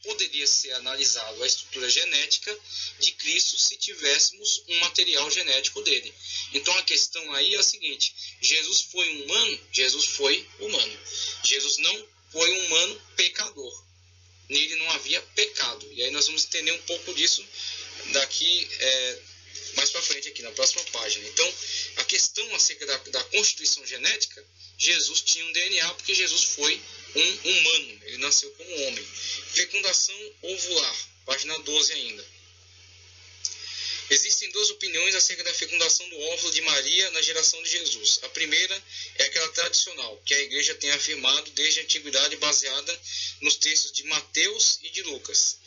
poderia ser analisado a estrutura genética de Cristo se tivéssemos um material genético dele. Então a questão aí é a seguinte: Jesus foi humano? Jesus foi humano. Jesus não foi um humano pecador. Nele não havia pecado. E aí nós vamos entender um pouco disso daqui mais para frente aqui na próxima página. Então, a questão acerca da constituição genética, Jesus tinha um DNA porque Jesus foi um humano, ele nasceu como homem. Fecundação ovular, página 12 ainda. Existem duas opiniões acerca da fecundação do óvulo de Maria na geração de Jesus. A primeira é aquela tradicional, que a igreja tem afirmado desde a antiguidade, baseada nos textos de Mateus e de Lucas.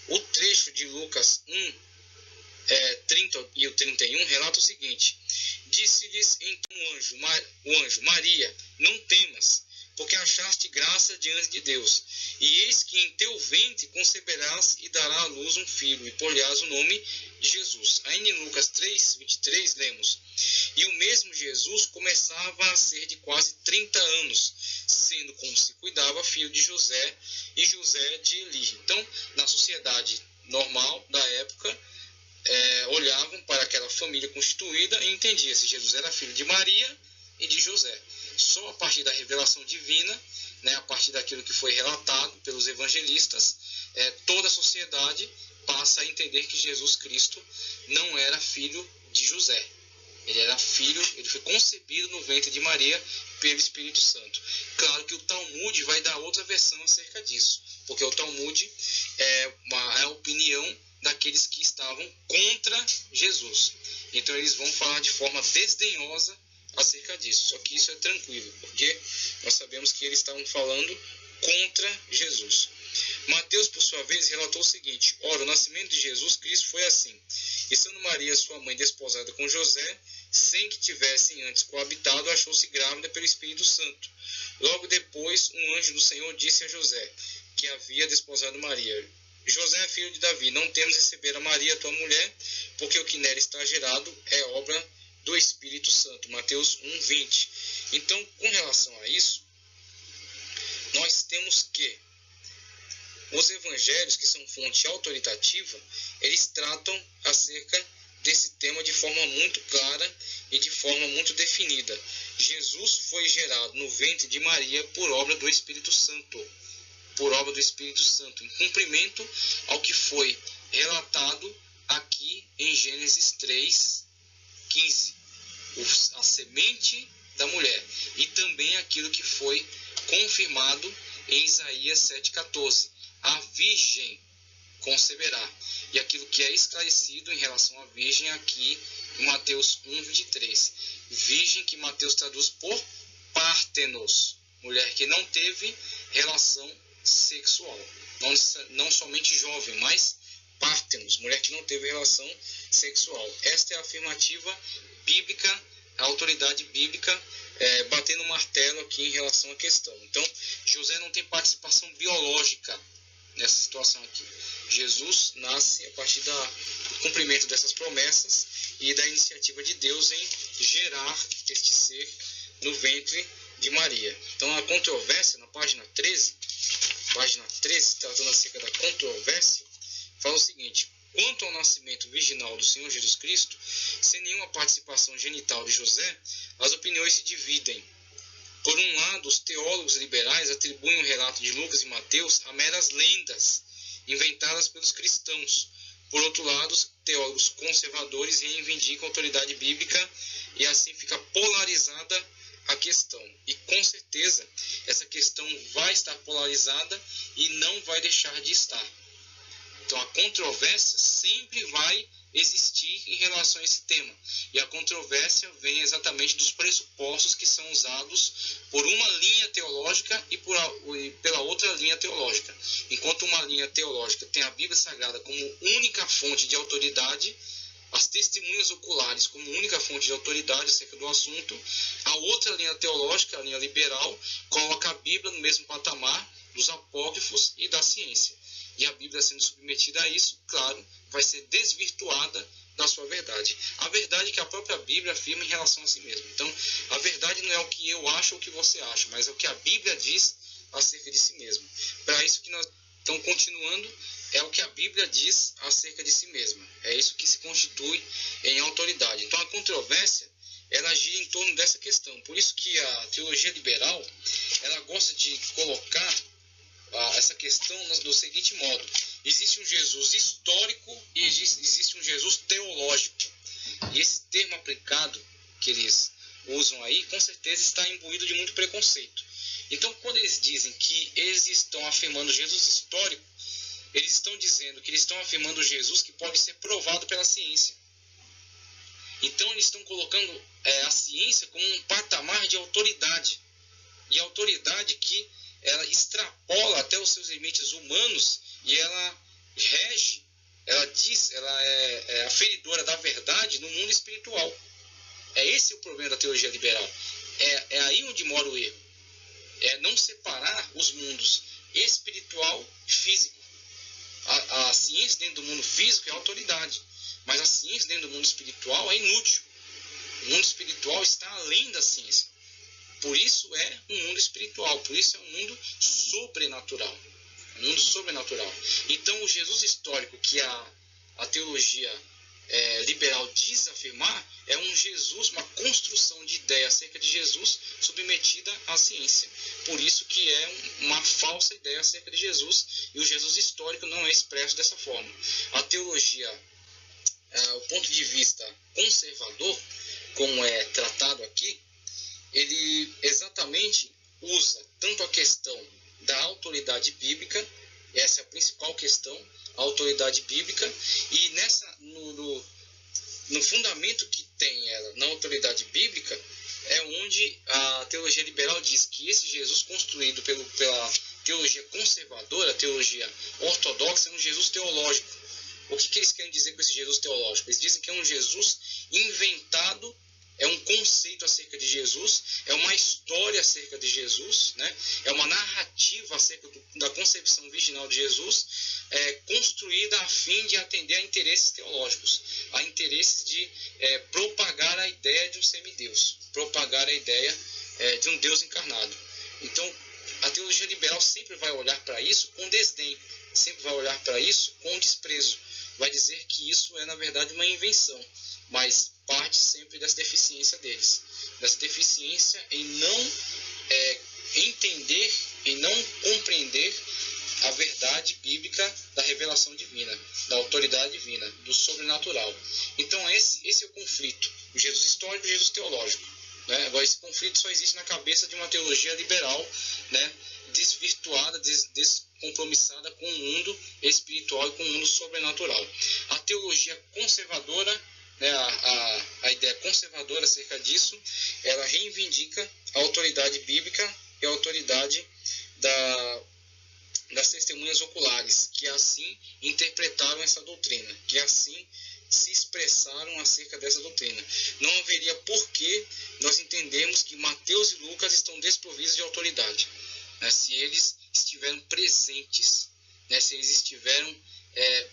O trecho de Lucas 1, 30 e o 31 relata o seguinte: disse-lhes então o anjo, Maria, não temas, porque achaste graça diante de Deus. E eis que em teu ventre conceberás e dará à luz um filho, e por-lhe-ás o nome de Jesus. Ainda em Lucas 3, 23, lemos: e o mesmo Jesus começava a ser de quase 30 anos, sendo como se cuidava filho de José, e José de Eli. Então, na sociedade normal da época, olhavam para aquela família constituída e entendiam se Jesus era filho de Maria e de José. Só a partir da revelação divina, a partir daquilo que foi relatado pelos evangelistas, toda a sociedade passa a entender que Jesus Cristo não era filho de José. Ele era filho, ele foi concebido no ventre de Maria pelo Espírito Santo. Claro que o Talmud vai dar outra versão acerca disso, porque o Talmud é a opinião daqueles que estavam contra Jesus. Então eles vão falar de forma desdenhosa acerca disso. Só que isso é tranquilo, porque nós sabemos que eles estavam falando contra Jesus. Mateus, por sua vez, relatou o seguinte: ora, o nascimento de Jesus Cristo foi assim. Estando Maria, sua mãe, desposada com José, sem que tivessem antes coabitado, achou-se grávida pelo Espírito Santo. Logo depois, um anjo do Senhor disse a José, que havia desposado Maria: José, filho de Davi, não temos receber a Maria, tua mulher, porque o que nela está gerado é obra do Espírito Santo. Mateus 1:20. Então, com relação a isso, nós temos que os evangelhos, que são fonte autoritativa, eles tratam acerca desse tema de forma muito clara e de forma muito definida. Jesus foi gerado no ventre de Maria por obra do Espírito Santo. Por obra do Espírito Santo, em cumprimento ao que foi relatado aqui em Gênesis 3:15. A semente da mulher. E também aquilo que foi confirmado em Isaías 7:14. A virgem conceberá. E aquilo que é esclarecido em relação à virgem aqui em Mateus 1:23. Virgem que Mateus traduz por pártenos. Mulher que não teve relação sexual. Não somente jovem, mas pártenos. Mulher que não teve relação sexual. Esta é a afirmativa bíblica, a autoridade bíblica batendo martelo aqui em relação à questão. Então, José não tem participação biológica nessa situação aqui. Jesus nasce a partir do cumprimento dessas promessas e da iniciativa de Deus em gerar este ser no ventre de Maria. Então, a controvérsia, na página 13, tratando acerca da controvérsia, fala o seguinte: quanto ao nascimento virginal do Senhor Jesus Cristo, sem nenhuma participação genital de José, as opiniões se dividem. Por um lado, os teólogos liberais atribuem o relato de Lucas e Mateus a meras lendas inventadas pelos cristãos. Por outro lado, os teólogos conservadores reivindicam a autoridade bíblica e assim fica polarizada a questão. E com certeza essa questão vai estar polarizada e não vai deixar de estar. Então a controvérsia sempre vai existir em relação a esse tema. E a controvérsia vem exatamente dos pressupostos que são usados por uma linha teológica e pela outra linha teológica. Enquanto uma linha teológica tem a Bíblia Sagrada como única fonte de autoridade, as testemunhas oculares como única fonte de autoridade acerca do assunto, a outra linha teológica, a linha liberal, coloca a Bíblia no mesmo patamar dos apócrifos e da ciência. E a Bíblia sendo submetida a isso, claro, vai ser desvirtuada da sua verdade. A verdade que a própria Bíblia afirma em relação a si mesma. Então, a verdade não é o que eu acho ou o que você acha, mas é o que a Bíblia diz acerca de si mesma. Para isso que nós Então, continuando, é o que a Bíblia diz acerca de si mesma. É isso que se constitui em autoridade. Então, a controvérsia, ela gira em torno dessa questão. Por isso que a teologia liberal, ela gosta de colocar essa questão do seguinte modo: existe um Jesus histórico e existe um Jesus teológico. E esse termo aplicado que eles usam aí, com certeza está imbuído de muito preconceito. Então, quando eles dizem que eles estão afirmando Jesus histórico, eles estão dizendo que eles estão afirmando Jesus que pode ser provado pela ciência. Então, eles estão colocando a ciência como um patamar de autoridade. E autoridade que ela extrapola até os seus limites humanos e ela rege, ela diz, ela é aferidora da verdade no mundo espiritual. É esse o problema da teologia liberal. É aí onde mora o erro. É não separar os mundos espiritual e físico. A ciência dentro do mundo físico é autoridade, mas a ciência dentro do mundo espiritual é inútil. O mundo espiritual está além da ciência. Por isso é um mundo espiritual, por isso é um mundo sobrenatural. Um mundo sobrenatural. Então, o Jesus histórico que a teologia liberal diz afirmar é um Jesus, uma construção de ideia acerca de Jesus submetida à ciência. Por isso que é uma falsa ideia acerca de Jesus, e o Jesus histórico não é expresso dessa forma. A teologia, o ponto de vista conservador, como é tratado aqui, ele exatamente usa tanto a questão da autoridade bíblica, essa é a principal questão, a autoridade bíblica, e no fundamento que tem ela na autoridade bíblica é onde a teologia liberal diz que esse Jesus construído pela teologia conservadora, a teologia ortodoxa, é um Jesus teológico. O que eles querem dizer com esse Jesus teológico? Eles dizem que é um Jesus inventado, é um conceito acerca de Jesus, é uma história acerca de Jesus, né? É uma narrativa acerca da concepção virginal de Jesus, construída a fim de atender a interesses teológicos, a interesses de propagar a ideia de um semideus, propagar a ideia de um Deus encarnado. Então, a teologia liberal sempre vai olhar para isso com desdém, sempre vai olhar para isso com desprezo, vai dizer que isso é, na verdade, uma invenção, mas parte sempre dessa deficiência deles, dessa deficiência em não entender e não compreender a verdade bíblica da revelação divina, da autoridade divina, do sobrenatural. Então esse é o conflito, o Jesus histórico e o Jesus teológico, né? Agora, esse conflito só existe na cabeça de uma teologia liberal, né? Desvirtuada, descompromissada com o mundo espiritual e com o mundo sobrenatural. A teologia conservadora, né, a ideia conservadora acerca disso, ela reivindica a autoridade bíblica e a autoridade das testemunhas oculares, que assim interpretaram essa doutrina, que assim se expressaram acerca dessa doutrina. Não haveria porquê nós entendermos que Mateus e Lucas estão desprovidos de autoridade, né, se eles estiveram presentes, né, se eles estiveram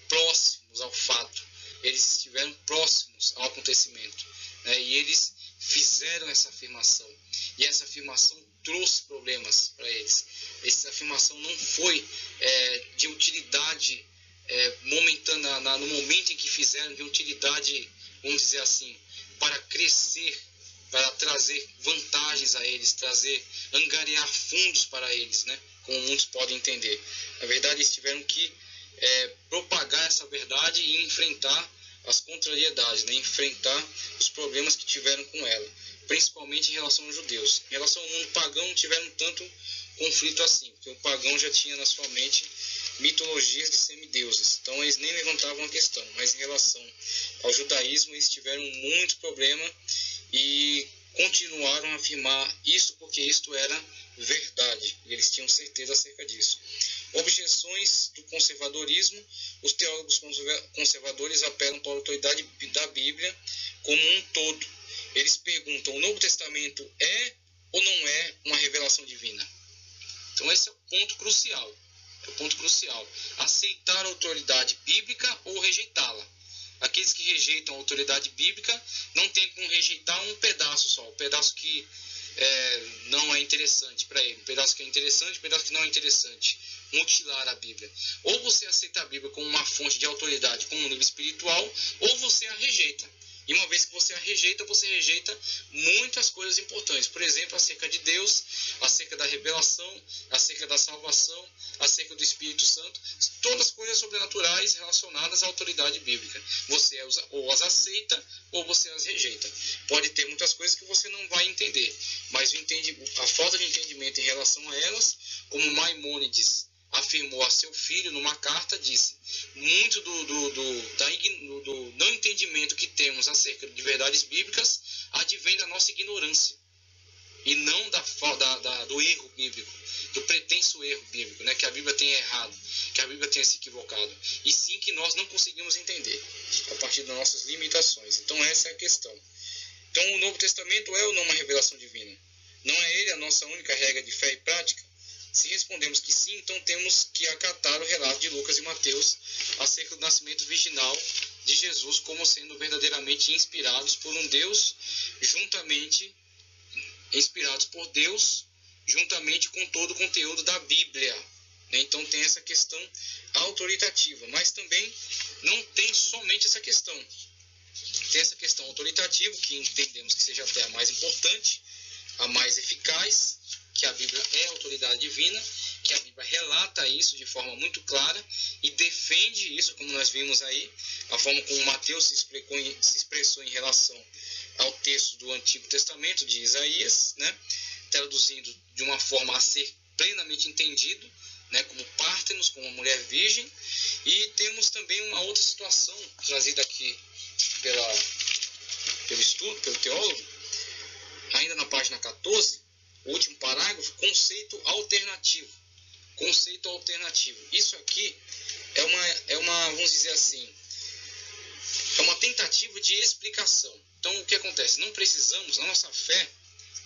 próximos ao fato, eles estiveram próximos ao acontecimento, né, e eles fizeram essa afirmação, e essa afirmação trouxe problemas para eles. Essa afirmação não foi de utilidade momentânea, no momento em que fizeram, de utilidade, vamos dizer assim, para crescer, para trazer vantagens a eles, angariar fundos para eles, né, como muitos podem entender. Na verdade, eles tiveram que propagar essa verdade e enfrentar as contrariedades, né, enfrentar os problemas que tiveram com ela, principalmente em relação aos judeus. Em relação ao mundo pagão, não tiveram tanto conflito assim, porque o pagão já tinha na sua mente mitologias de semideuses, então eles nem levantavam a questão. Mas em relação ao judaísmo, eles tiveram muito problema e continuaram a afirmar isso porque isto era verdade, e eles tinham certeza acerca disso. Objeções do conservadorismo: os teólogos conservadores apelam para a autoridade da Bíblia como um todo. Eles perguntam: o Novo Testamento é ou não é uma revelação divina? Então esse é o ponto crucial. Aceitar a autoridade bíblica ou rejeitá-la. Aqueles que rejeitam a autoridade bíblica não tem como rejeitar um pedaço só, o pedaço que não é interessante para ele, um pedaço que é interessante, um pedaço que não é interessante. Mutilar a Bíblia. Ou você aceita a Bíblia como uma fonte de autoridade, como um livro espiritual, ou você a rejeita. E uma vez que você a rejeita, você rejeita muitas coisas importantes. Por exemplo, acerca de Deus, acerca da revelação, acerca da salvação, acerca do Espírito Santo. Todas coisas sobrenaturais relacionadas à autoridade bíblica. Você ou as aceita ou você as rejeita. Pode ter muitas coisas que você não vai entender. Mas a falta de entendimento em relação a elas, como Maimônides afirmou a seu filho numa carta, disse: muito do não entendimento que temos acerca de verdades bíblicas advém da nossa ignorância e não do erro bíblico, do pretenso erro bíblico, né? Que a Bíblia tenha errado, que a Bíblia tenha se equivocado, e sim que nós não conseguimos entender a partir das nossas limitações. Então essa é a questão. Então o Novo Testamento é ou não uma revelação divina? Não é ele a nossa única regra de fé e prática? Se respondemos que sim, então temos que acatar o relato de Lucas e Mateus acerca do nascimento virginal de Jesus como sendo verdadeiramente inspirados por Deus, juntamente com todo o conteúdo da Bíblia. Então tem essa questão autoritativa, mas também não tem somente essa questão. Tem essa questão autoritativa, que entendemos que seja até a mais importante, a mais eficaz, que a Bíblia é autoridade divina, que a Bíblia relata isso de forma muito clara e defende isso, como nós vimos aí, a forma como Mateus se expressou em relação ao texto do Antigo Testamento de Isaías, né, traduzindo de uma forma a ser plenamente entendido, né, como Pártenos, como uma mulher virgem. E temos também uma outra situação trazida aqui pelo estudo, pelo teólogo, ainda na página 14, o último parágrafo, conceito alternativo. Conceito alternativo. Isso aqui é uma, vamos dizer assim, é uma tentativa de explicação. Então, o que acontece? Não precisamos, a nossa fé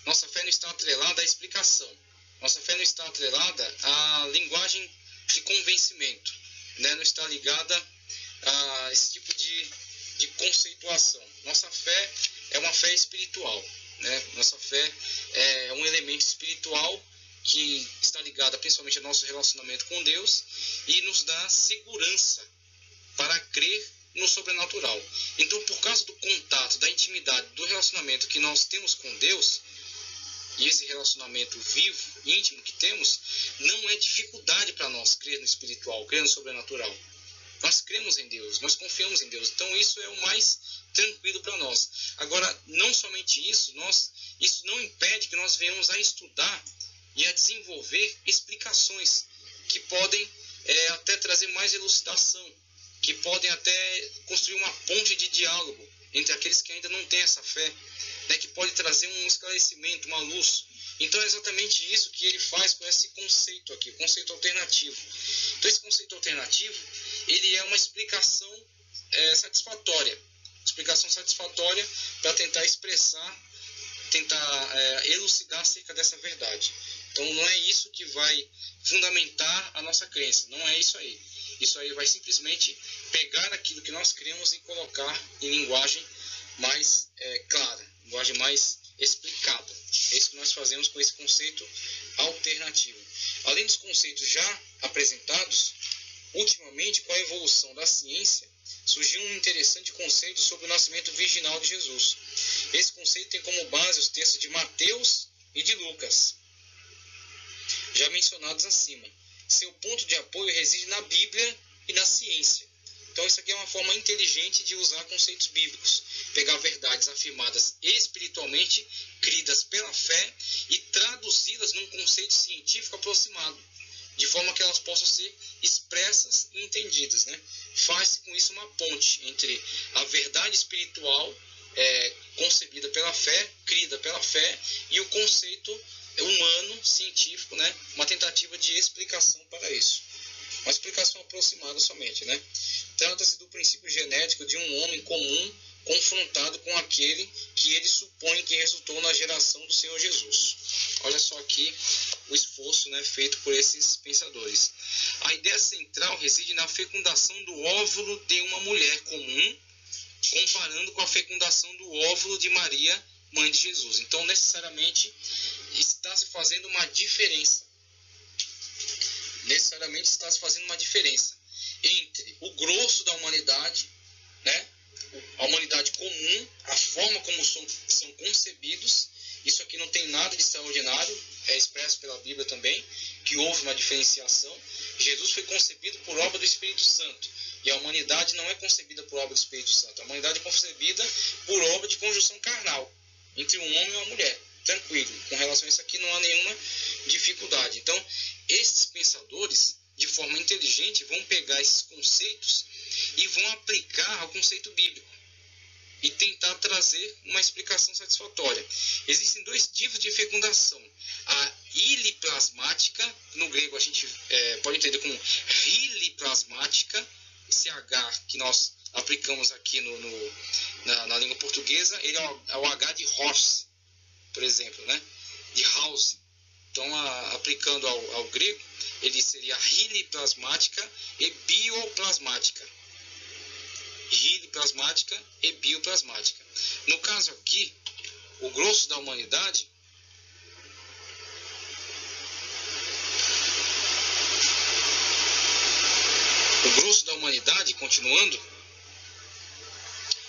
não está atrelada à explicação. Nossa fé não está atrelada à linguagem de convencimento, né? Não está ligada a esse tipo de conceituação. Nossa fé é uma fé espiritual, né? Nossa fé é um elemento espiritual que está ligado principalmente ao nosso relacionamento com Deus e nos dá segurança para crer no sobrenatural. Então, por causa do contato, da intimidade, do relacionamento que nós temos com Deus, e esse relacionamento vivo, íntimo que temos, não é dificuldade para nós crer no espiritual, crer no sobrenatural. Nós cremos em Deus, nós confiamos em Deus. Então isso é o mais tranquilo para nós. Agora, não somente isso, isso não impede que nós venhamos a estudar e a desenvolver explicações que podem até trazer mais elucidação, que podem até construir uma ponte de diálogo entre aqueles que ainda não têm essa fé, né, que pode trazer um esclarecimento, uma luz. Então é exatamente isso que ele faz com esse conceito aqui, o conceito alternativo. Então esse conceito alternativo, ele é uma explicação satisfatória. Explicação satisfatória para tentar expressar, elucidar acerca dessa verdade. Então não é isso que vai fundamentar a nossa crença, não é isso aí. Isso aí vai simplesmente pegar aquilo que nós cremos e colocar em linguagem mais clara, linguagem mais explicada. É isso que nós fazemos com esse conceito alternativo. Além dos conceitos já apresentados, ultimamente, com a evolução da ciência, surgiu um interessante conceito sobre o nascimento virginal de Jesus. Esse conceito tem como base os textos de Mateus e de Lucas, já mencionados acima. Seu ponto de apoio reside na Bíblia e na ciência. Então isso aqui é uma forma inteligente de usar conceitos bíblicos, pegar verdades afirmadas espiritualmente, cridas pela fé e traduzi-las num conceito científico aproximado, de forma que elas possam ser expressas e entendidas, né? Faz-se com isso uma ponte entre a verdade espiritual concebida pela fé, crida pela fé, e o conceito humano, científico, né? Uma tentativa de explicação para isso. Uma explicação aproximada somente, né? Trata-se do princípio genético de um homem comum confrontado com aquele que ele supõe que resultou na geração do Senhor Jesus. Olha só aqui o esforço, né, feito por esses pensadores. A ideia central reside na fecundação do óvulo de uma mulher comum, comparando com a fecundação do óvulo de Maria mãe de Jesus. Então, necessariamente, está se fazendo uma diferença. Necessariamente está se fazendo uma diferença entre o grosso da humanidade, né? A humanidade comum, a forma como são concebidos. Isso aqui não tem nada de extraordinário, é expresso pela Bíblia também, que houve uma diferenciação. Jesus foi concebido por obra do Espírito Santo, e a humanidade não é concebida por obra do Espírito Santo. A humanidade é concebida por obra de conjunção carnal, entre um homem e uma mulher. Tranquilo, com relação a isso aqui não há nenhuma dificuldade. Então, esses pensadores, de forma inteligente, vão pegar esses conceitos e vão aplicar ao conceito bíblico e tentar trazer uma explicação satisfatória. Existem dois tipos de fecundação. A iliplasmática, no grego a gente pode entender como hiliplasmática, esse H que nós aplicamos aqui na língua portuguesa, ele é o H de horse, por exemplo, né? De house. Então, aplicando ao grego, ele seria hiliplasmática e bioplasmática. Hiliplasmática e bioplasmática. No caso aqui, o grosso da humanidade continuando,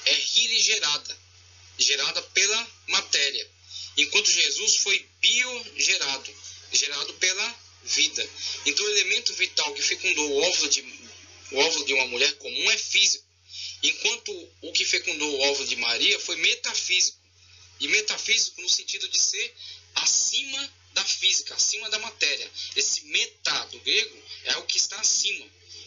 é hiligerada, gerada pela matéria, enquanto Jesus foi biogerado, gerado pela vida. Então, o elemento vital que fecundou o óvulo de uma mulher comum é físico, enquanto o que fecundou o óvulo de Maria foi metafísico. E metafísico no sentido de ser acima da física, acima da matéria. Esse meta do grego é o que está acima.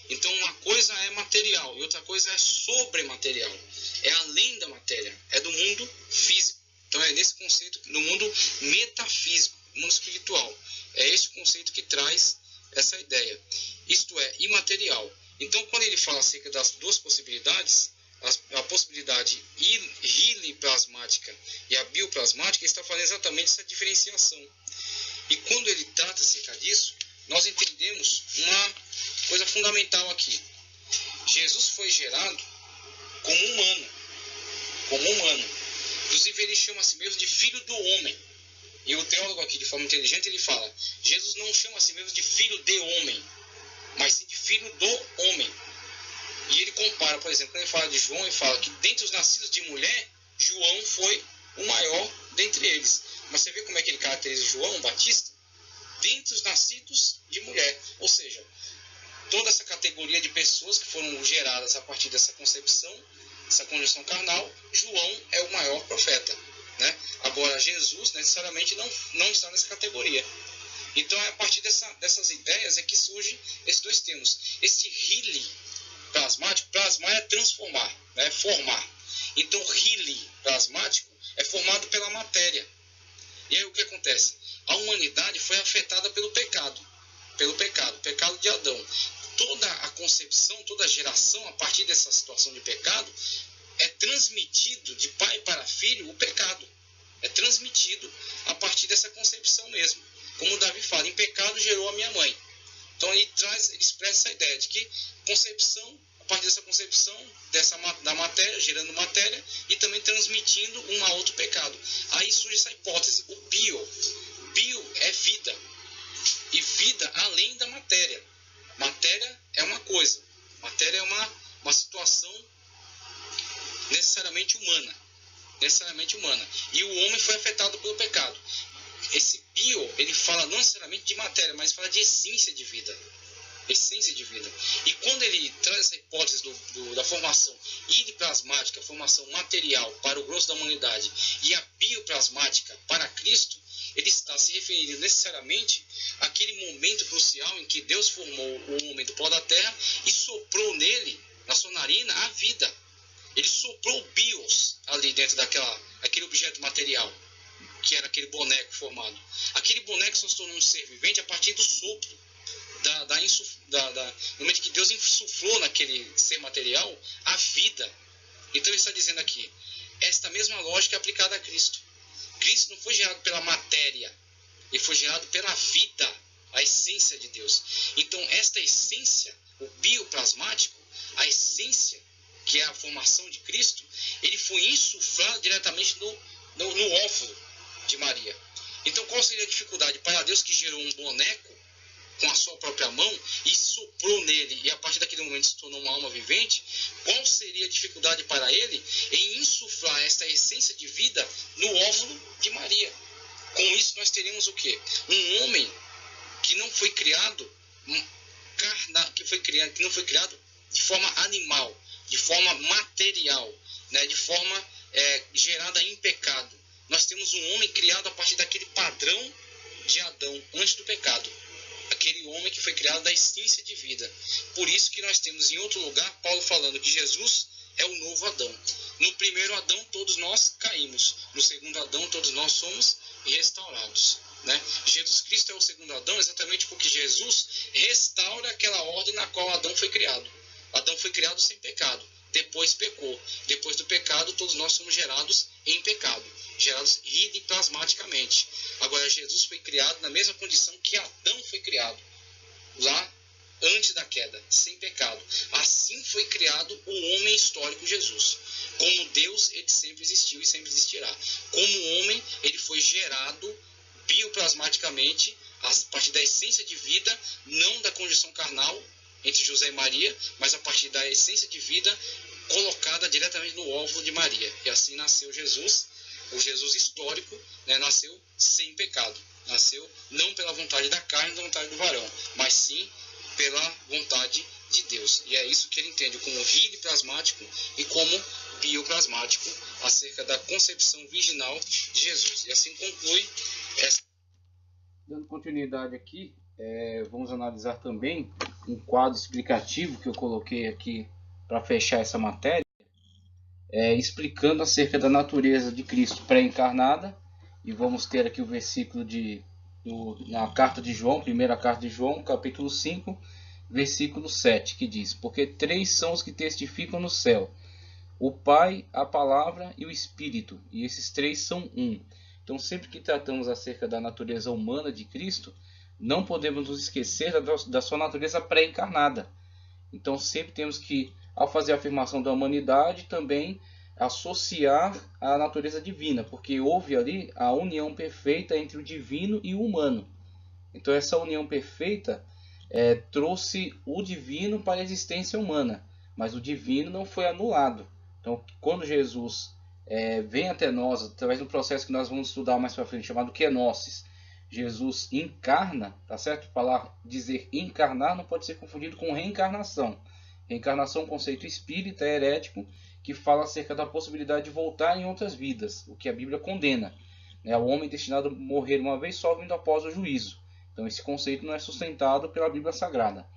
Então, uma coisa é material e outra coisa é sobrematerial. É além da matéria, é do mundo físico. Então, é nesse conceito, do mundo metafísico, mundo espiritual. É esse conceito que traz essa ideia. Isto é, imaterial. Então, quando ele fala acerca das duas possibilidades, a possibilidade hiliplasmática e a bioplasmática, ele está fazendo exatamente essa diferenciação. E quando ele trata acerca disso, nós entendemos uma coisa fundamental aqui. Jesus foi gerado como humano. Inclusive, ele chama a si mesmo de filho do homem. E o teólogo aqui, de forma inteligente, ele fala: Jesus não chama a si mesmo de filho de homem, mas sim de filho do homem. E ele compara, por exemplo, quando ele fala de João, ele fala que dentre os nascidos de mulher, João foi o maior dentre eles. Mas você vê como é que ele caracteriza João Batista? Dentre os nascidos de mulher. Ou seja, toda essa categoria de pessoas que foram geradas a partir dessa concepção, essa conjunção carnal, João é o maior profeta, né? Agora, Jesus necessariamente não está nessa categoria. Então, é a partir dessas ideias é que surgem esses dois termos. Esse hiliplasmático, plasmar é transformar, né? Formar. Então, hiliplasmático é formado pela matéria. E aí o que acontece? A humanidade foi afetada pelo pecado de Adão. Toda a concepção, toda a geração, a partir dessa situação de pecado, é transmitido de pai para filho o pecado. É transmitido a partir dessa concepção mesmo. Como Davi fala, em pecado gerou a minha mãe. Então ele expressa essa ideia de que concepção, a partir dessa concepção da matéria, gerando matéria e também transmitindo um a outro pecado. Aí surge essa hipótese, o bio. Bio é vida. E vida além da matéria. Matéria é uma coisa. Matéria é uma situação necessariamente humana. E o homem foi afetado pelo pecado. Esse bio, ele fala não necessariamente de matéria, mas fala de essência de vida. E quando ele traz essa hipótese da formação hiliplasmática, formação material para o grosso da humanidade, e a bioplasmática para Cristo, ele está se referindo necessariamente àquele momento crucial em que Deus formou o homem do pó da terra e soprou nele, na sua narina, a vida. Ele soprou o bios ali dentro daquele objeto material, que era aquele boneco formado. Aquele boneco só se tornou um ser vivente a partir do sopro, no momento que Deus insuflou naquele ser material a vida. Então ele está dizendo aqui, esta mesma lógica é aplicada a Cristo. Cristo não foi gerado pela matéria, ele foi gerado pela vida, a essência de Deus. Então esta essência, o bioplasmático, a essência que é a formação de Cristo, ele foi insuflado diretamente no óvulo de Maria. Então, qual seria a dificuldade para Deus, que gerou um boneco com a sua própria mão e soprou nele, e a partir daquele momento se tornou uma alma vivente? Qual seria a dificuldade para ele em insuflar essa essência de vida no óvulo de Maria? Com isso nós teríamos o quê? Um homem que não foi criado que não foi criado de forma animal, de forma material, né, de forma gerada em pecado. Nós temos um homem criado a partir daquele padrão de Adão antes do pecado. Aquele homem que foi criado da essência de vida. Por isso que nós temos em outro lugar Paulo falando que Jesus é o novo Adão. No primeiro Adão todos nós caímos. No segundo Adão todos nós somos restaurados. Né? Jesus Cristo é o segundo Adão exatamente porque Jesus restaura aquela ordem na qual Adão foi criado. Adão foi criado sem pecado. Depois pecou. Depois do pecado todos nós somos gerados em pecado. Gerados ridiplasmaticamente. Agora, Jesus foi criado na mesma condição que Adão foi criado, lá antes da queda, sem pecado. Assim foi criado o homem histórico Jesus. Como Deus, ele sempre existiu e sempre existirá. Como homem, ele foi gerado bioplasmaticamente, a partir da essência de vida, não da condição carnal entre José e Maria, mas a partir da essência de vida colocada diretamente no óvulo de Maria. E assim nasceu Jesus. O Jesus histórico, né, nasceu sem pecado. Nasceu não pela vontade da carne, da vontade do varão, mas sim pela vontade de Deus. E é isso que ele entende como ridiplasmático e como bioplasmático acerca da concepção virginal de Jesus. E assim conclui essa. Dando continuidade aqui, vamos analisar também um quadro explicativo que eu coloquei aqui para fechar essa matéria. Explicando acerca da natureza de Cristo pré-encarnada, e vamos ter aqui o versículo na carta de João, primeira carta de João, capítulo 5, versículo 7, que diz: porque 3 são os que testificam no céu, o Pai, a Palavra e o Espírito, e esses 3 são um. Então, sempre que tratamos acerca da natureza humana de Cristo, não podemos nos esquecer da sua natureza pré-encarnada. Então, sempre temos que, ao fazer a afirmação da humanidade, também associar a natureza divina, porque houve ali a união perfeita entre o divino e o humano. Então, essa união perfeita trouxe o divino para a existência humana, mas o divino não foi anulado. Então, quando Jesus vem até nós, através do processo que nós vamos estudar mais para frente, chamado kenosis, Jesus encarna, tá certo? Dizer encarnar não pode ser confundido com reencarnação. Reencarnação é um conceito espírita, herético, que fala acerca da possibilidade de voltar em outras vidas, o que a Bíblia condena. O homem destinado a morrer uma vez só, vindo após o juízo. Então esse conceito não é sustentado pela Bíblia Sagrada.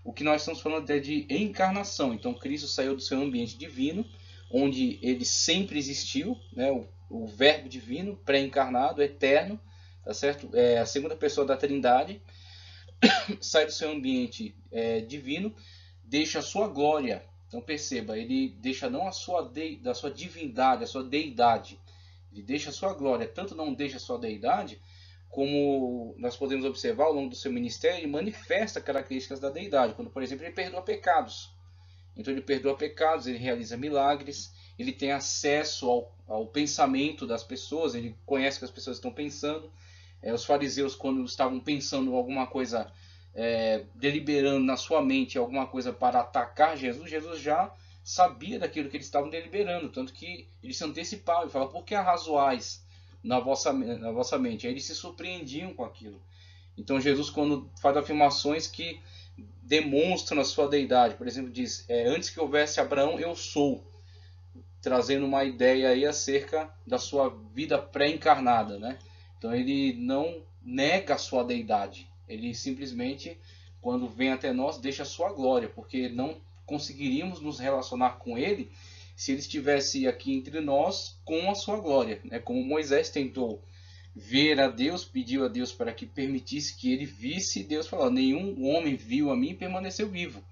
O que nós estamos falando é de encarnação. Então Cristo saiu do seu ambiente divino, onde ele sempre existiu, né? O verbo divino, pré-encarnado, eterno, tá certo? A segunda pessoa da Trindade, sai do seu ambiente divino, deixa a sua glória. Então perceba, ele deixa não da sua divindade, a sua deidade. Ele deixa a sua glória, tanto não deixa a sua deidade, como nós podemos observar ao longo do seu ministério, ele manifesta características da deidade. Quando, por exemplo, ele perdoa pecados. Então ele perdoa pecados, ele realiza milagres, ele tem acesso ao pensamento das pessoas, ele conhece o que as pessoas estão pensando. Os fariseus, quando estavam pensando alguma coisa, deliberando na sua mente alguma coisa para atacar Jesus, Jesus já sabia daquilo que eles estavam deliberando, tanto que ele se antecipava e falava: por que arrazoais na vossa mente? Aí eles se surpreendiam com aquilo. Então Jesus, quando faz afirmações que demonstram a sua deidade, por exemplo, diz: antes que houvesse Abraão, eu sou, trazendo uma ideia aí acerca da sua vida pré-encarnada, né? Então ele não nega a sua deidade, ele simplesmente, quando vem até nós, deixa a sua glória, porque não conseguiríamos nos relacionar com ele se ele estivesse aqui entre nós com a sua glória, né? Como Moisés tentou ver a Deus, pediu a Deus para que permitisse que ele visse, Deus falou: nenhum homem viu a mim e permaneceu vivo,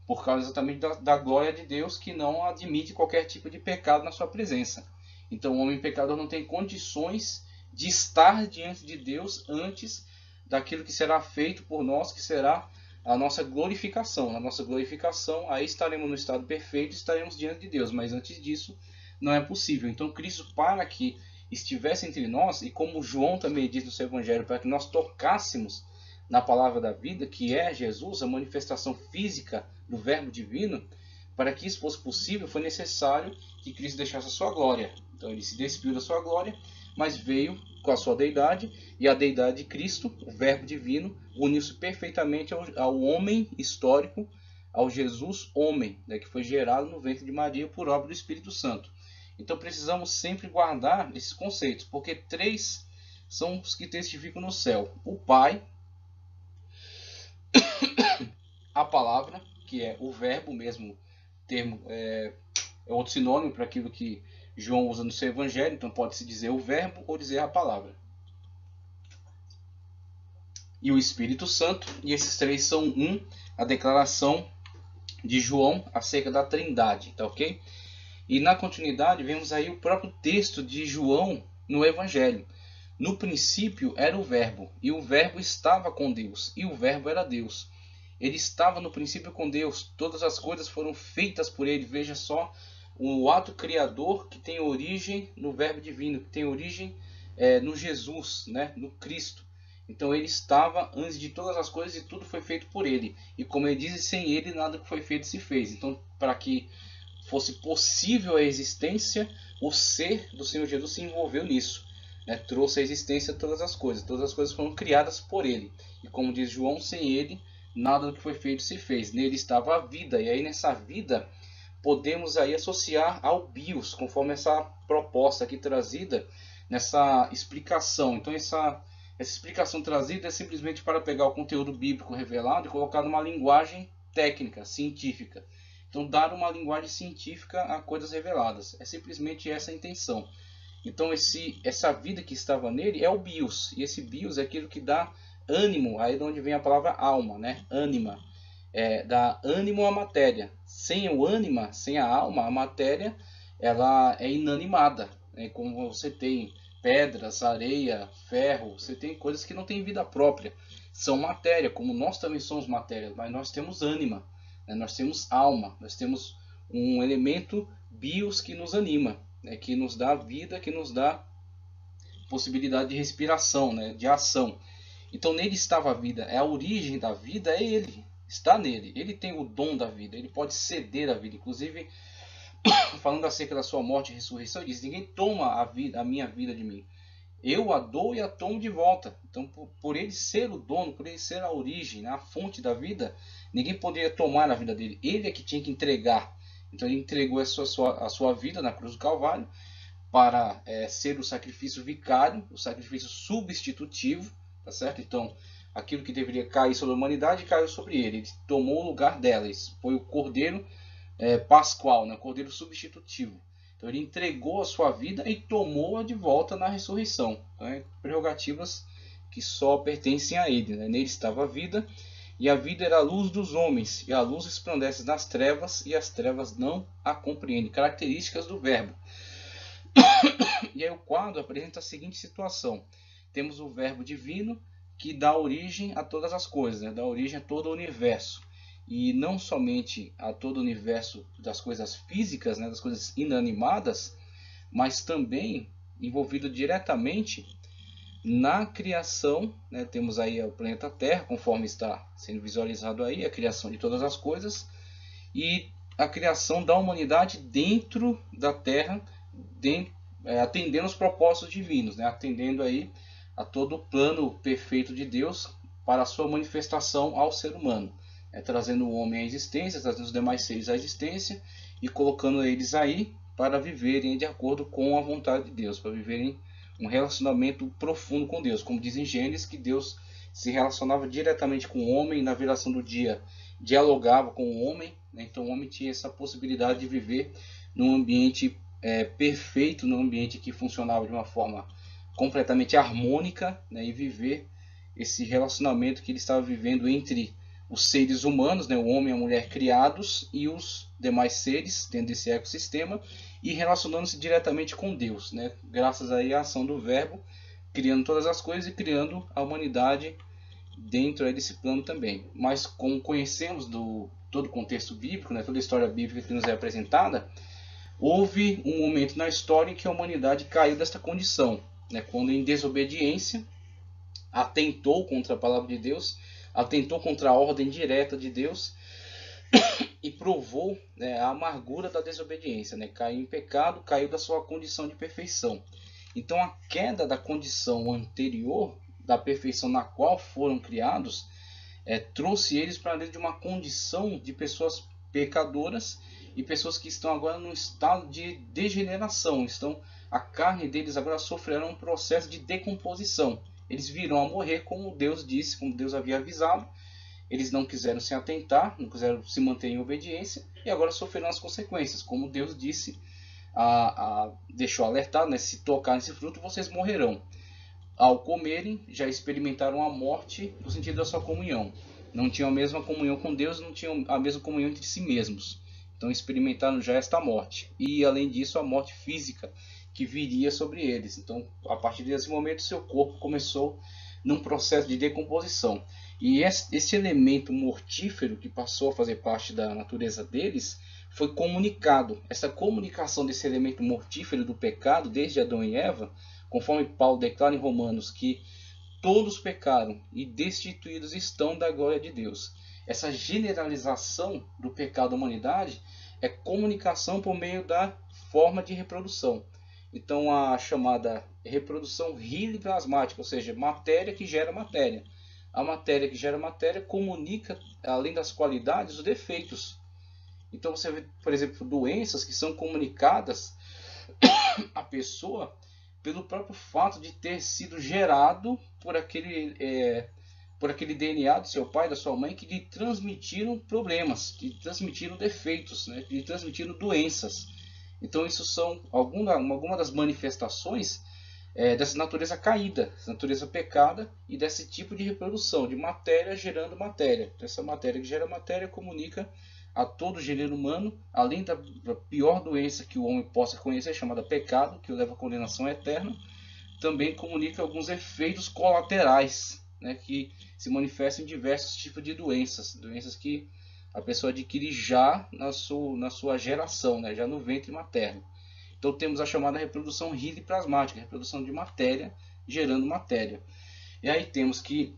por causa exatamente da glória de Deus, que não admite qualquer tipo de pecado na sua presença. Então o homem pecador não tem condições de estar diante de Deus antes daquilo que será feito por nós, que será a nossa glorificação. Na nossa glorificação, aí estaremos no estado perfeito, estaremos diante de Deus, mas antes disso não é possível. Então Cristo, para que estivesse entre nós, e como João também diz no seu evangelho, para que nós tocássemos na palavra da vida, que é Jesus, a manifestação física do verbo divino, para que isso fosse possível, foi necessário que Cristo deixasse a sua glória. Então ele se despiu da sua glória, mas veio com a sua deidade, e a deidade de Cristo, o verbo divino, uniu-se perfeitamente ao homem histórico, ao Jesus homem, né, que foi gerado no ventre de Maria por obra do Espírito Santo. Então precisamos sempre guardar esses conceitos, porque três são os que testificam no céu: o Pai, a palavra, que é o verbo mesmo, termo é outro sinônimo para aquilo que João usa no seu evangelho, então pode-se dizer o verbo ou dizer a palavra. E o Espírito Santo, e esses três são um, a declaração de João acerca da Trindade, tá ok? E na continuidade vemos aí o próprio texto de João no evangelho. No princípio era o verbo, e o verbo estava com Deus, e o verbo era Deus. Ele estava no princípio com Deus, todas as coisas foram feitas por ele. Veja só, o ato criador que tem origem no verbo divino, que tem origem no Jesus, né? No Cristo. Então ele estava antes de todas as coisas e tudo foi feito por ele. E como ele diz, sem ele nada que foi feito se fez. Então, para que fosse possível a existência, o ser do Senhor Jesus se envolveu nisso, né? Trouxe à existência todas as coisas foram criadas por ele. E como diz João, sem ele nada do que foi feito se fez. Nele estava a vida, e aí nessa vida podemos aí associar ao bios, conforme essa proposta aqui trazida nessa explicação. Então essa explicação trazida é simplesmente para pegar o conteúdo bíblico revelado e colocar numa linguagem técnica, científica. Então dar uma linguagem científica a coisas reveladas. É simplesmente essa a intenção. Então essa vida que estava nele é o bios, e esse bios é aquilo que dá ânimo, aí de onde vem a palavra alma, né? Ânima, dá ânimo à matéria. Sem o ânima, sem a alma, a matéria ela é inanimada, né? Como você tem pedras, areia, ferro, você tem coisas que não têm vida própria, são matéria, como nós também somos matéria, mas nós temos ânima, né? Nós temos alma, nós temos um elemento bios que nos anima, né? Que nos dá vida, que nos dá possibilidade de respiração, né? De ação. Então nele estava a vida, a origem da vida é ele, está nele, ele tem o dom da vida, ele pode ceder a vida. Inclusive, falando acerca da sua morte e ressurreição, ele diz: ninguém toma a minha vida de mim, eu a dou e a tomo de volta. Então por ele ser o dono, por ele ser a origem, a fonte da vida, ninguém poderia tomar a vida dele, ele é que tinha que entregar. Então ele entregou a sua vida na cruz do Calvário para ser o sacrifício vicário, o sacrifício substitutivo, tá certo? Então, aquilo que deveria cair sobre a humanidade caiu sobre ele. Ele tomou o lugar delas. Foi o cordeiro pascual, né? O cordeiro substitutivo. Então, ele entregou a sua vida e tomou-a de volta na ressurreição. Então, prerrogativas que só pertencem a ele, né? Nele estava a vida, e a vida era a luz dos homens, e a luz resplandece nas trevas, e as trevas não a compreendem. Características do verbo. E aí o quadro apresenta a seguinte situação: temos o verbo divino que dá origem a todas as coisas, né? Dá origem a todo o universo. E não somente a todo o universo das coisas físicas, né? Das coisas inanimadas, mas também envolvido diretamente na criação, né? Temos aí o planeta Terra, conforme está sendo visualizado aí, a criação de todas as coisas, e a criação da humanidade dentro da Terra, atendendo aos propósitos divinos, né? Atendendo aí a todo o plano perfeito de Deus para a sua manifestação ao ser humano, trazendo o homem à existência, trazendo os demais seres à existência e colocando eles aí para viverem de acordo com a vontade de Deus, para viverem um relacionamento profundo com Deus. Como diz em Gênesis, que Deus se relacionava diretamente com o homem, na viração do dia dialogava com o homem, né? Então o homem tinha essa possibilidade de viver num ambiente perfeito, num ambiente que funcionava de uma forma completamente harmônica, né? E viver esse relacionamento que ele estava vivendo entre os seres humanos, né? O homem e a mulher criados, e os demais seres dentro desse ecossistema, e relacionando-se diretamente com Deus, né? Graças aí à ação do verbo, criando todas as coisas e criando a humanidade dentro desse plano também. Mas como conhecemos todo o contexto bíblico, né? Toda a história bíblica que nos é apresentada, houve um momento na história em que a humanidade caiu desta condição, né? Quando em desobediência atentou contra a palavra de Deus, atentou contra a ordem direta de Deus e provou, né, a amargura da desobediência, né? Caiu em pecado, caiu da sua condição de perfeição. Então a queda da condição anterior, da perfeição na qual foram criados, trouxe eles para dentro de uma condição de pessoas pecadoras e pessoas que estão agora num estado de degeneração. A carne deles agora sofrerá um processo de decomposição. Eles virão a morrer, como Deus disse, como Deus havia avisado. Eles não quiseram se atentar, não quiseram se manter em obediência e agora sofrerão as consequências. Como Deus disse, deixou alertado, né? Se tocar nesse fruto, vocês morrerão. Ao comerem, já experimentaram a morte no sentido da sua comunhão. Não tinham a mesma comunhão com Deus, não tinham a mesma comunhão entre si mesmos. Então experimentaram já esta morte. E além disso, a morte física que viria sobre eles. Então, a partir desse momento, seu corpo começou num processo de decomposição. E esse elemento mortífero que passou a fazer parte da natureza deles foi comunicado. Essa comunicação desse elemento mortífero do pecado, desde Adão e Eva, conforme Paulo declara em Romanos que todos pecaram e destituídos estão da glória de Deus. Essa generalização do pecado da humanidade é comunicação por meio da forma de reprodução. Então a chamada reprodução riliplasmática, ou seja, matéria que gera matéria. A matéria que gera matéria comunica, além das qualidades, os defeitos. Então você vê, por exemplo, doenças que são comunicadas à pessoa pelo próprio fato de ter sido gerado por aquele DNA do seu pai, da sua mãe, que lhe transmitiram problemas, que lhe transmitiram defeitos, né? Que lhe transmitiram doenças. Então isso são alguma das manifestações dessa natureza caída, dessa natureza pecada e desse tipo de reprodução, de matéria gerando matéria. Essa matéria que gera matéria comunica a todo o gênero humano, além da pior doença que o homem possa conhecer, chamada pecado, que o leva à condenação eterna, também comunica alguns efeitos colaterais, né, que se manifestam em diversos tipos de doenças que a pessoa adquire já na sua geração, né, já no ventre materno. Então temos a chamada reprodução riliplasmática, reprodução de matéria gerando matéria. E aí temos que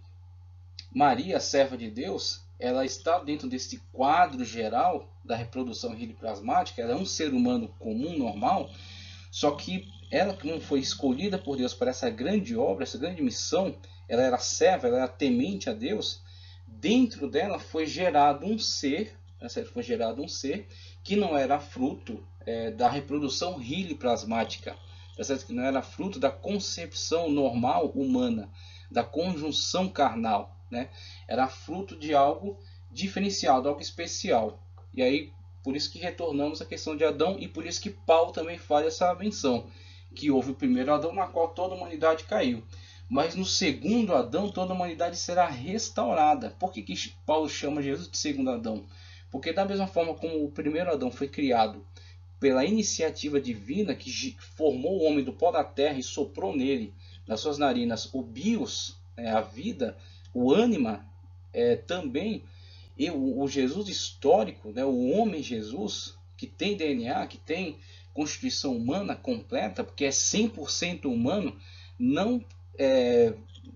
Maria, serva de Deus, ela está dentro desse quadro geral da reprodução riliplasmática. Ela é um ser humano comum, normal, só que ela, como foi escolhida por Deus para essa grande obra, essa grande missão, ela era serva, ela era temente a Deus. Dentro dela foi gerado um ser, que não era fruto da reprodução riliplasmática, que não era fruto da concepção normal humana, da conjunção carnal, né? Era fruto de algo diferenciado, algo especial. E aí, por isso que retornamos à questão de Adão, e por isso que Paulo também faz essa menção, que houve o primeiro Adão, na qual toda a humanidade caiu. Mas no segundo Adão, toda a humanidade será restaurada. Por que Paulo chama Jesus de segundo Adão? Porque da mesma forma como o primeiro Adão foi criado pela iniciativa divina, que formou o homem do pó da terra e soprou nele, nas suas narinas, o bios, a vida, o ânima, também, e o Jesus histórico, né, o homem Jesus, que tem DNA, que tem constituição humana completa, porque é 100% humano, não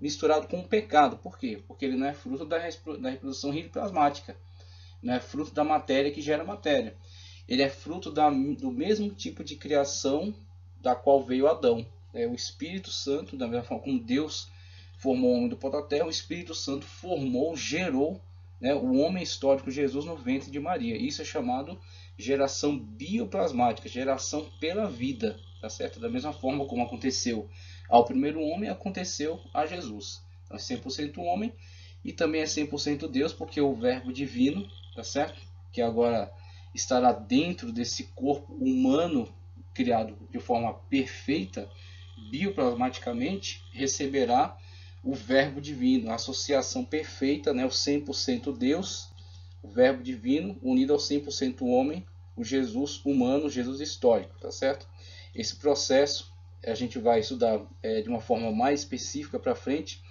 misturado com o pecado. Por quê? Porque ele não é fruto da reprodução riliplasmática, não é fruto da matéria que gera matéria. Ele é fruto do mesmo tipo de criação da qual veio Adão. O Espírito Santo, da mesma forma como Deus formou o homem do pó da terra, o Espírito Santo gerou, né, o homem histórico Jesus no ventre de Maria. Isso é chamado geração bioplasmática, geração pela vida, tá certo? Da mesma forma como aconteceu ao primeiro homem, aconteceu a Jesus. Então é 100% homem e também é 100% Deus, porque o verbo divino, tá certo? Que agora estará dentro desse corpo humano criado de forma perfeita, bioplasmaticamente, receberá o verbo divino, a associação perfeita, né? O 100% Deus, o verbo divino, unido ao 100% homem, o Jesus humano, o Jesus histórico, tá certo? Esse processo a gente vai estudar de uma forma mais específica para frente,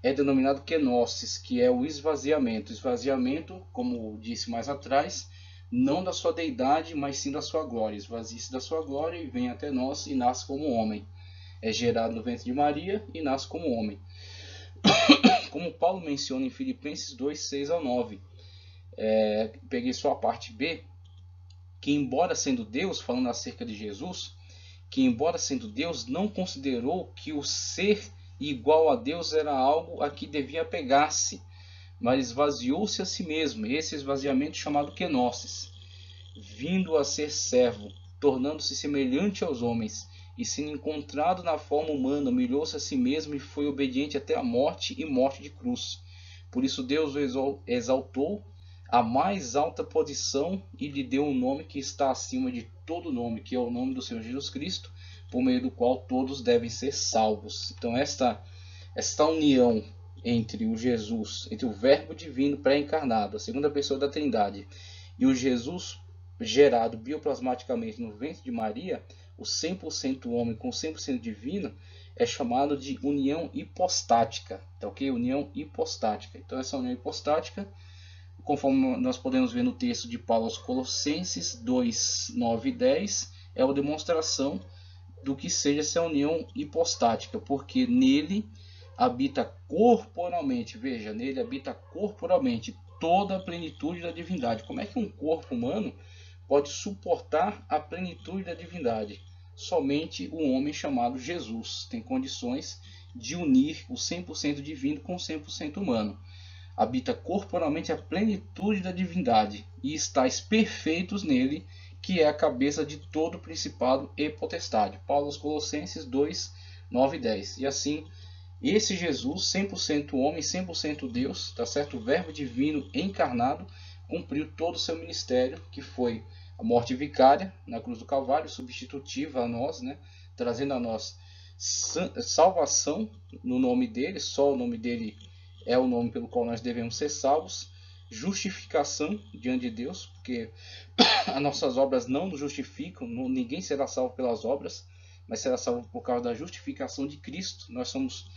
é denominado kenosis, que é o esvaziamento. Esvaziamento, como disse mais atrás, não da sua deidade, mas sim da sua glória. Esvazie-se da sua glória e vem até nós e nasce como homem. É gerado no ventre de Maria e nasce como homem. Como Paulo menciona em Filipenses 2, 6 ao 9. Peguei só a parte B, que embora sendo Deus, falando acerca de Jesus, que embora sendo Deus, não considerou que o ser igual a Deus era algo a que devia apegar-se, mas esvaziou-se a si mesmo, esse esvaziamento chamado kenosis, vindo a ser servo, tornando-se semelhante aos homens, e sendo encontrado na forma humana, humilhou-se a si mesmo e foi obediente até a morte e morte de cruz. Por isso Deus o exaltou a mais alta posição e lhe deu um nome que está acima de todo nome, que é o nome do Senhor Jesus Cristo, por meio do qual todos devem ser salvos. Então esta união entre o Jesus, entre o Verbo divino pré-encarnado, a segunda pessoa da Trindade, e o Jesus gerado bioplasmaticamente no ventre de Maria, o 100% homem com 100% divino, é chamado de união hipostática, tá ok? União hipostática. Então essa união hipostática, conforme nós podemos ver no texto de Paulo aos Colossenses 2, 9 e 10, é uma demonstração do que seja essa união hipostática, porque nele habita corporalmente, veja, nele habita corporalmente toda a plenitude da divindade. Como é que um corpo humano pode suportar a plenitude da divindade? Somente o homem chamado Jesus tem condições de unir o 100% divino com o 100% humano. Habita corporalmente a plenitude da divindade e estáis perfeitos nele, que é a cabeça de todo principado e potestade. Paulo aos Colossenses 2, 9 e 10. E assim, esse Jesus, 100% homem, 100% Deus, tá certo? O Verbo divino encarnado, cumpriu todo o seu ministério, que foi a morte vicária na cruz do Calvário, substitutiva a nós, né? Trazendo a nós salvação no nome dele, só o nome dele é o nome pelo qual nós devemos ser salvos, justificação diante de Deus, porque as nossas obras não nos justificam, ninguém será salvo pelas obras, mas será salvo por causa da justificação de Cristo. Nós somos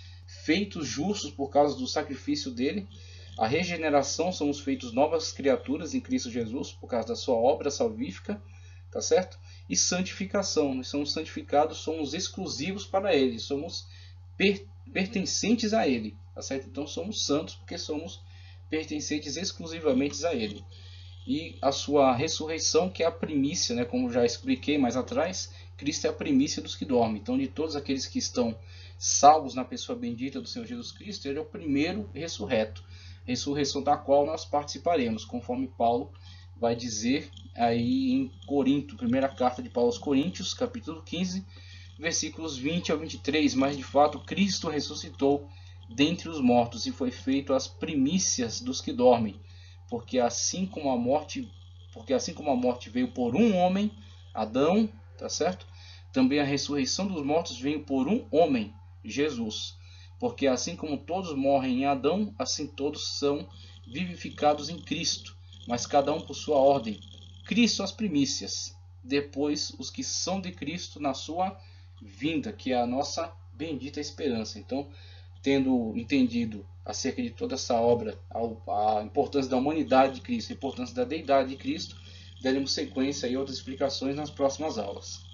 feitos justos por causa do sacrifício dele. A regeneração, somos feitos novas criaturas em Cristo Jesus por causa da sua obra salvífica, tá certo? E santificação, nós somos santificados, somos exclusivos para ele, somos pertencentes a ele, tá certo? Então somos santos porque somos pertencentes exclusivamente a ele. E a sua ressurreição, que é a primícia, né? Como já expliquei mais atrás, Cristo é a primícia dos que dormem. Então, de todos aqueles que estão salvos na pessoa bendita do Senhor Jesus Cristo, ele é o primeiro ressurreto, ressurreição da qual nós participaremos, conforme Paulo vai dizer aí em Corinto, primeira carta de Paulo aos Coríntios, capítulo 15, versículos 20 a 23. Mas de fato Cristo ressuscitou dentre os mortos e foi feito as primícias dos que dormem, porque assim como a morte veio por um homem, Adão, tá certo? Também a ressurreição dos mortos veio por um homem, Jesus. Porque assim como todos morrem em Adão, assim todos são vivificados em Cristo, mas cada um por sua ordem. Cristo as primícias, depois os que são de Cristo na sua vinda, que é a nossa bendita esperança. Então, tendo entendido acerca de toda essa obra, a importância da humanidade de Cristo, a importância da deidade de Cristo, daremos sequência a outras explicações nas próximas aulas.